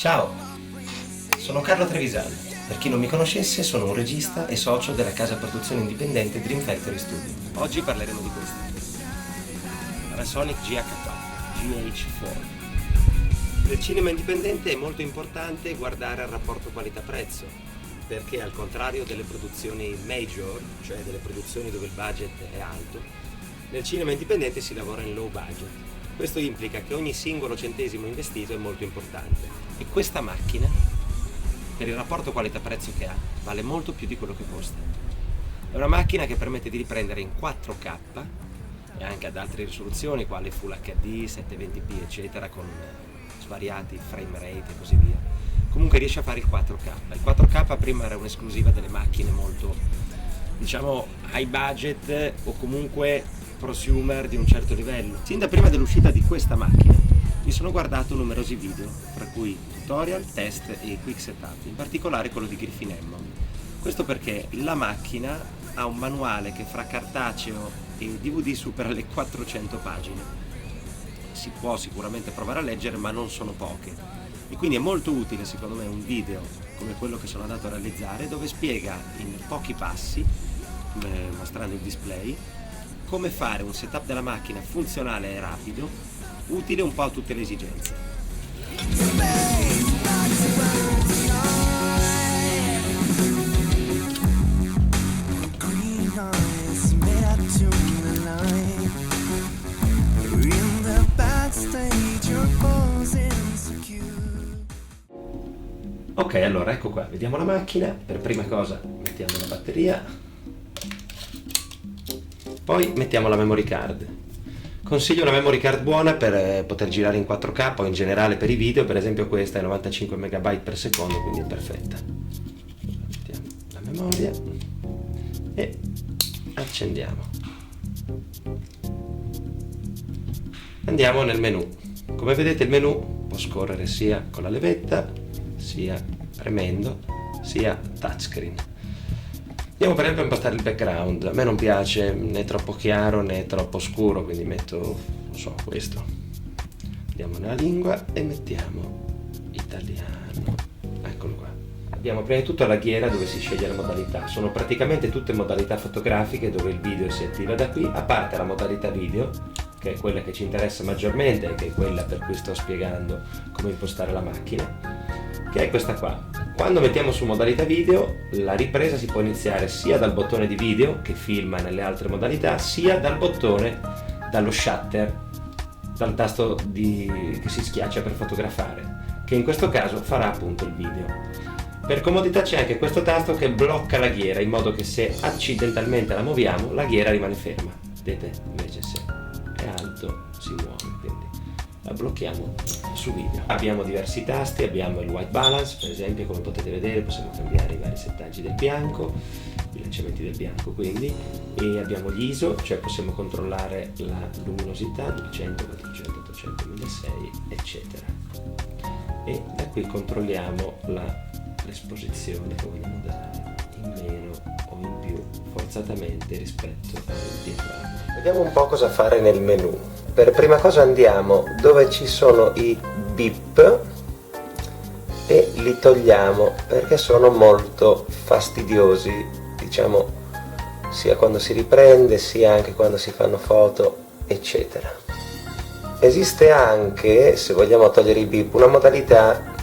Ciao, sono Carlo Trevisan. Per chi non mi conoscesse, sono un regista e socio della casa produzione indipendente Dream Factory Studio. Oggi parleremo di questo. Panasonic GH4, GH4. Nel cinema indipendente è molto importante guardare al rapporto qualità-prezzo, perché al contrario delle produzioni major, cioè delle produzioni dove il budget è alto, nel cinema indipendente si lavora in low budget. Questo implica che ogni singolo centesimo investito è molto importante. E questa macchina, per il rapporto qualità-prezzo che ha, vale molto più di quello che costa. È una macchina che permette di riprendere in 4K e anche ad altre risoluzioni, quali Full HD, 720p, eccetera, con svariati frame rate e così via. Comunque riesce a fare il 4K. Il 4K prima era un'esclusiva delle macchine molto, diciamo, high budget o comunque prosumer di un certo livello. Sin da prima dell'uscita di questa macchina mi sono guardato numerosi video, fra cui tutorial, test e quick setup, in particolare quello di Griffin Hammond. Questo perché la macchina ha un manuale che fra cartaceo e DVD supera le 400 pagine. Si può sicuramente provare a leggere, ma non sono poche. E quindi è molto utile, secondo me, un video come quello che sono andato a realizzare, dove spiega in pochi passi, mostrando il display, come fare un setup della macchina funzionale e rapido, utile un po' a tutte le esigenze. Ok, allora ecco qua, vediamo la macchina. Per prima cosa mettiamo la batteria, poi mettiamo la memory card. Consiglio una memory card buona per poter girare in 4K o in generale per i video. Per esempio questa è 95 MB per secondo, quindi è perfetta. Mettiamo la memoria e accendiamo. Andiamo nel menu. Come vedete il menu può scorrere sia con la levetta, sia premendo, sia touchscreen. Andiamo per esempio a impostare il background. A me non piace né troppo chiaro né troppo scuro, quindi metto, non so, questo. Andiamo nella lingua e mettiamo italiano. Eccolo qua. Abbiamo prima di tutto la ghiera dove si sceglie la modalità. Sono praticamente tutte modalità fotografiche dove il video si attiva da qui, a parte la modalità video, che è quella che ci interessa maggiormente, che è quella per cui sto spiegando come impostare la macchina, che è questa qua. Quando mettiamo su modalità video, la ripresa si può iniziare sia dal bottone di video, che filma nelle altre modalità, sia dallo shutter, dal tasto che si schiaccia per fotografare, che in questo caso farà appunto il video. Per comodità c'è anche questo tasto che blocca la ghiera, in modo che se accidentalmente la muoviamo, la ghiera rimane ferma. Vedete? Invece se è alto si muove, quindi la blocchiamo su video. Abbiamo diversi tasti, abbiamo il white balance, per esempio, come potete vedere possiamo cambiare i vari settaggi del bianco, i lanciamenti del bianco quindi, e abbiamo gli ISO, cioè possiamo controllare la luminosità, 200, 400, 800, 1600, eccetera. E da qui controlliamo l'esposizione che vogliamo dare, in meno o in più, forzatamente rispetto al diaframma. Vediamo un po' cosa fare nel menu. Per prima cosa andiamo dove ci sono i beep e li togliamo perché sono molto fastidiosi, diciamo, sia quando si riprende sia anche quando si fanno foto, eccetera. Esiste anche, se vogliamo togliere i beep, una modalità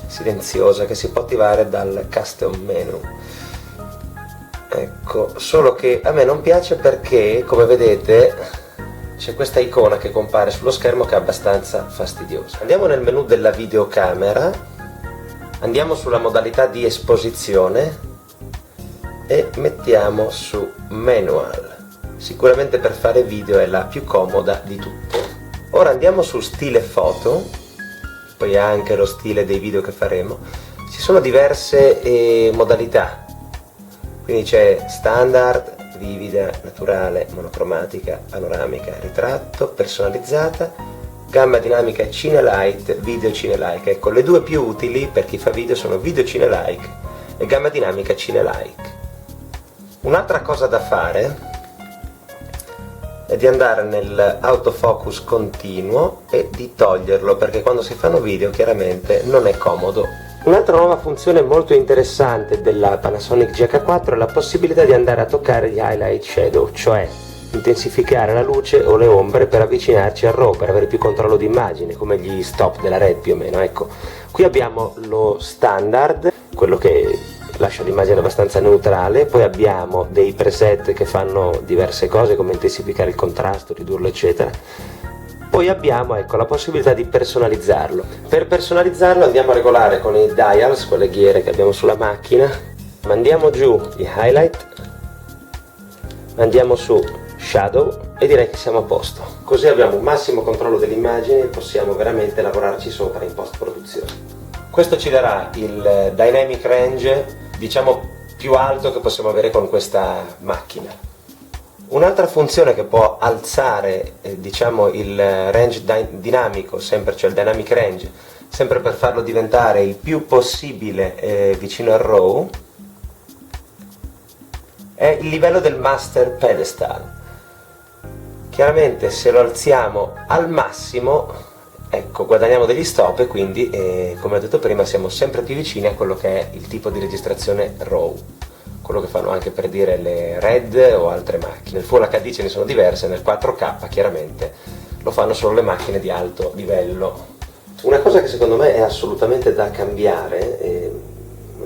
silenziosa che si può attivare dal custom menu. Ecco, solo che a me non piace perché, come vedete, c'è questa icona che compare sullo schermo che è abbastanza fastidiosa. Andiamo nel menu della videocamera, andiamo sulla modalità di esposizione e mettiamo su manual. Sicuramente per fare video è la più comoda di tutte. Ora andiamo su stile foto, poi anche lo stile dei video che faremo. Ci sono diverse modalità, quindi c'è standard, vivida, naturale, monocromatica, panoramica, ritratto, personalizzata, gamma dinamica Cine-Light, video Cine-Like. Ecco, le due più utili per chi fa video sono video Cine-Like e gamma dinamica Cine-Like. Un'altra cosa da fare è di andare nell'autofocus continuo e di toglierlo, perché quando si fanno video chiaramente non è comodo. Un'altra nuova funzione molto interessante della Panasonic GH4 è la possibilità di andare a toccare gli highlight shadow, cioè intensificare la luce o le ombre per avvicinarci al RAW, per avere più controllo d'immagine, come gli stop della Red più o meno. Ecco, qui abbiamo lo standard, quello che lascia l'immagine abbastanza neutrale, poi abbiamo dei preset che fanno diverse cose come intensificare il contrasto, ridurlo eccetera. Poi abbiamo, ecco, la possibilità di personalizzarlo. Per personalizzarlo andiamo a regolare con i dials, con le ghiere che abbiamo sulla macchina, mandiamo giù gli highlight, andiamo su shadow e direi che siamo a posto. Così abbiamo un massimo controllo dell'immagine e possiamo veramente lavorarci sopra in post produzione. Questo ci darà il dynamic range, diciamo, più alto che possiamo avere con questa macchina. Un'altra funzione che può alzare diciamo il range dinamico, sempre, cioè il dynamic range, sempre per farlo diventare il più possibile vicino al RAW, è il livello del master pedestal. Chiaramente se lo alziamo al massimo, ecco, guadagniamo degli stop e quindi, come ho detto prima, siamo sempre più vicini a quello che è il tipo di registrazione RAW, quello che fanno anche per dire le Red o altre macchine. Nel Full HD ce ne sono diverse, nel 4K chiaramente lo fanno solo le macchine di alto livello. Una cosa che secondo me è assolutamente da cambiare,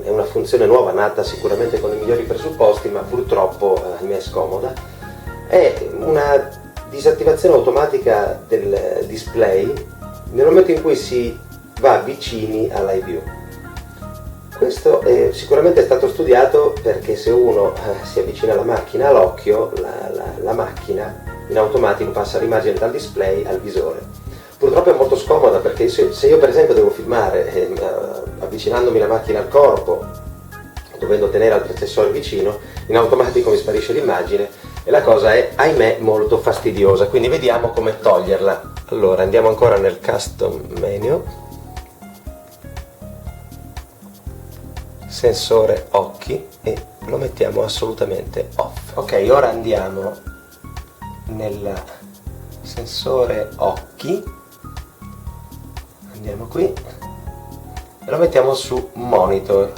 è una funzione nuova nata sicuramente con i migliori presupposti, ma purtroppo ahimè scomoda, è una disattivazione automatica del display nel momento in cui si va vicini all'eye view. Questo sicuramente è stato studiato perché se uno si avvicina alla macchina all'occhio, la macchina in automatico passa l'immagine dal display al visore. Purtroppo è molto scomoda perché se io per esempio devo filmare avvicinandomi la macchina al corpo, dovendo tenere altri accessori vicino, in automatico mi sparisce l'immagine e la cosa è, ahimè, molto fastidiosa. Quindi vediamo come toglierla. Allora andiamo ancora nel custom menu, sensore occhi, e lo mettiamo assolutamente off. Ok, ora andiamo nel sensore occhi, andiamo qui e lo mettiamo su monitor.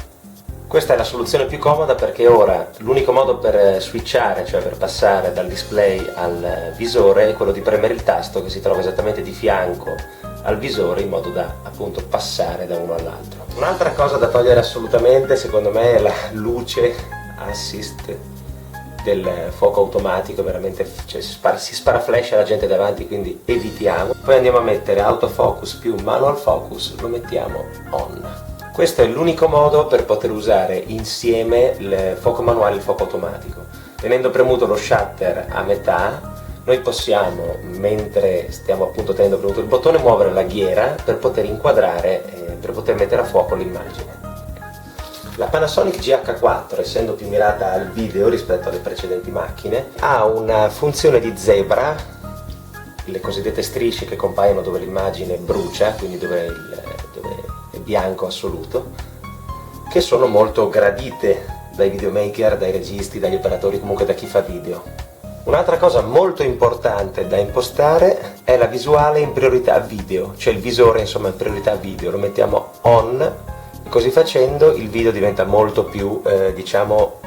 Questa è la soluzione più comoda perché ora l'unico modo per switchare, cioè per passare dal display al visore, è quello di premere il tasto che si trova esattamente di fianco al visore in modo da appunto passare da uno all'altro. Un'altra cosa da togliere assolutamente secondo me è la luce assist del fuoco automatico, veramente, cioè, si spara flash alla gente davanti, quindi evitiamo. Poi andiamo a mettere autofocus più manual focus, lo mettiamo on. Questo è l'unico modo per poter usare insieme il fuoco manuale e il fuoco automatico. Tenendo premuto lo shutter a metà, noi possiamo, mentre stiamo appunto tenendo premuto il bottone, muovere la ghiera per poter inquadrare, per poter mettere a fuoco l'immagine. La Panasonic GH4, essendo più mirata al video rispetto alle precedenti macchine, ha una funzione di zebra, le cosiddette strisce che compaiono dove l'immagine brucia, quindi dove è bianco assoluto, che sono molto gradite dai videomaker, dai registi, dagli operatori, comunque da chi fa video. Un'altra cosa molto importante da impostare è la visuale in priorità video, cioè il visore insomma in priorità video, lo mettiamo on e così facendo il video diventa molto più, diciamo,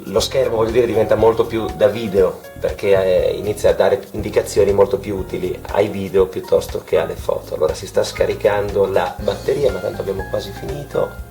lo schermo voglio dire diventa molto più da video perché inizia a dare indicazioni molto più utili ai video piuttosto che alle foto. Allora si sta scaricando la batteria ma tanto abbiamo quasi finito.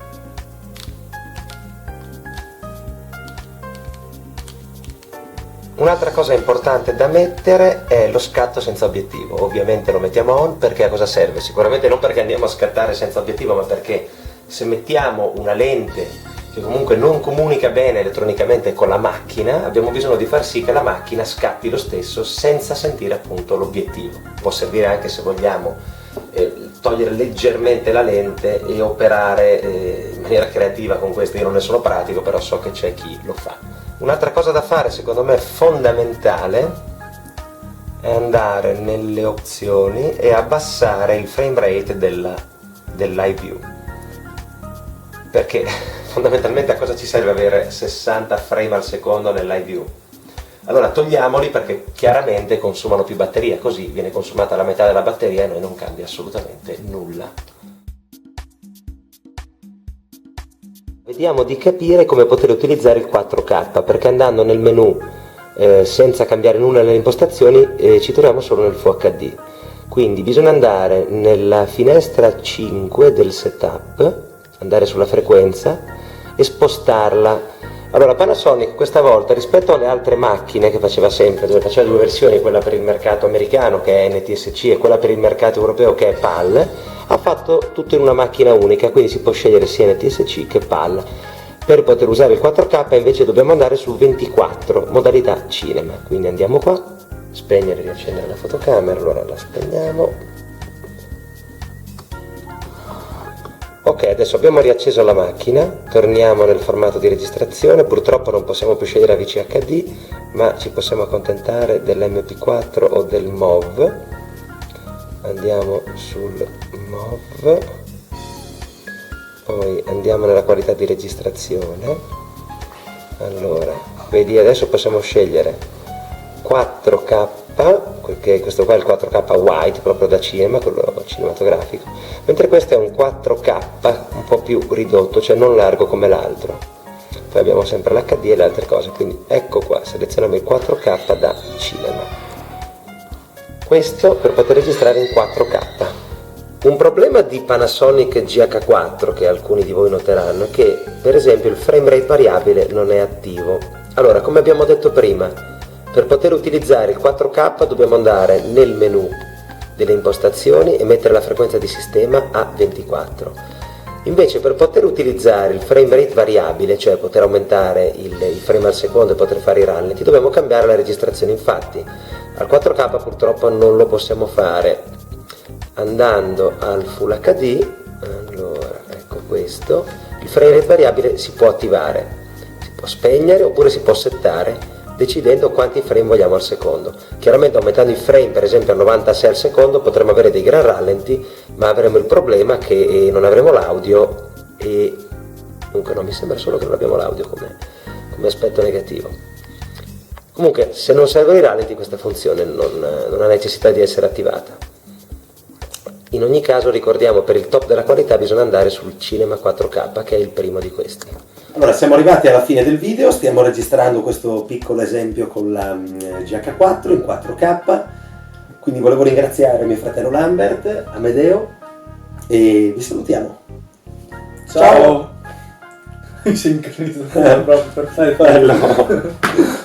Un'altra cosa importante da mettere è lo scatto senza obiettivo. Ovviamente lo mettiamo on perché a cosa serve? Sicuramente non perché andiamo a scattare senza obiettivo, ma perché se mettiamo una lente che comunque non comunica bene elettronicamente con la macchina, abbiamo bisogno di far sì che la macchina scatti lo stesso senza sentire appunto l'obiettivo. Può servire anche se vogliamo togliere leggermente la lente e operare in maniera creativa con questo. Io non ne sono pratico, però so che c'è chi lo fa. Un'altra cosa da fare, secondo me fondamentale, è andare nelle opzioni e abbassare il frame rate dell'eye view, perché fondamentalmente a cosa ci serve avere 60 frame al secondo nell'eye view? Allora togliamoli perché chiaramente consumano più batteria, così viene consumata la metà della batteria e noi non cambia assolutamente nulla. Vediamo di capire come poter utilizzare il 4K, perché andando nel menu senza cambiare nulla nelle impostazioni ci troviamo solo nel Full HD. Quindi bisogna andare nella finestra 5 del setup, andare sulla frequenza e spostarla. Allora Panasonic questa volta rispetto alle altre macchine che faceva sempre, dove faceva due versioni, quella per il mercato americano che è NTSC e quella per il mercato europeo che è PAL, ha fatto tutto in una macchina unica, quindi si può scegliere sia NTSC che PAL. Per poter usare il 4K invece dobbiamo andare su 24, modalità cinema, quindi andiamo qua, spegnere e riaccendere la fotocamera, allora la spegniamo. Ok, adesso abbiamo riacceso la macchina, torniamo nel formato di registrazione, purtroppo non possiamo più scegliere AVC HD, ma ci possiamo accontentare dell'MP4 o del MOV. Andiamo sul MOV, poi andiamo nella qualità di registrazione. Allora, vedi, adesso possiamo scegliere 4K, perché questo qua è il 4K White, proprio da cinema, quello cinematografico, mentre questo è un 4K un po' più ridotto, cioè non largo come l'altro. Poi abbiamo sempre l'HD e le altre cose, quindi ecco qua, selezioniamo il 4K da cinema. Questo per poter registrare in 4K. Un problema di Panasonic GH4 che alcuni di voi noteranno è che per esempio il frame rate variabile non è attivo. Allora, come abbiamo detto prima, per poter utilizzare il 4K dobbiamo andare nel menu delle impostazioni e mettere la frequenza di sistema a 24. Invece per poter utilizzare il frame rate variabile, cioè poter aumentare i frame al secondo e poter fare i rallenti, dobbiamo cambiare la registrazione. Infatti al 4K purtroppo non lo possiamo fare. Andando al Full HD, allora ecco questo, il frame rate variabile si può attivare, si può spegnere oppure si può settare decidendo quanti frame vogliamo al secondo. Chiaramente aumentando i frame per esempio a 96 al secondo potremo avere dei gran rallenti, ma avremo il problema che non avremo l'audio e comunque no, mi sembra solo che non abbiamo l'audio come aspetto negativo. Comunque se non servono i rallenti questa funzione non ha necessità di essere attivata. In ogni caso ricordiamo, per il top della qualità bisogna andare sul Cinema 4K, che è il primo di questi. Allora, siamo arrivati alla fine del video, stiamo registrando questo piccolo esempio con la GH4 in 4K, quindi volevo ringraziare mio fratello Lambert, Amedeo, e vi salutiamo. Ciao! Sei incredibile, proprio perfetto.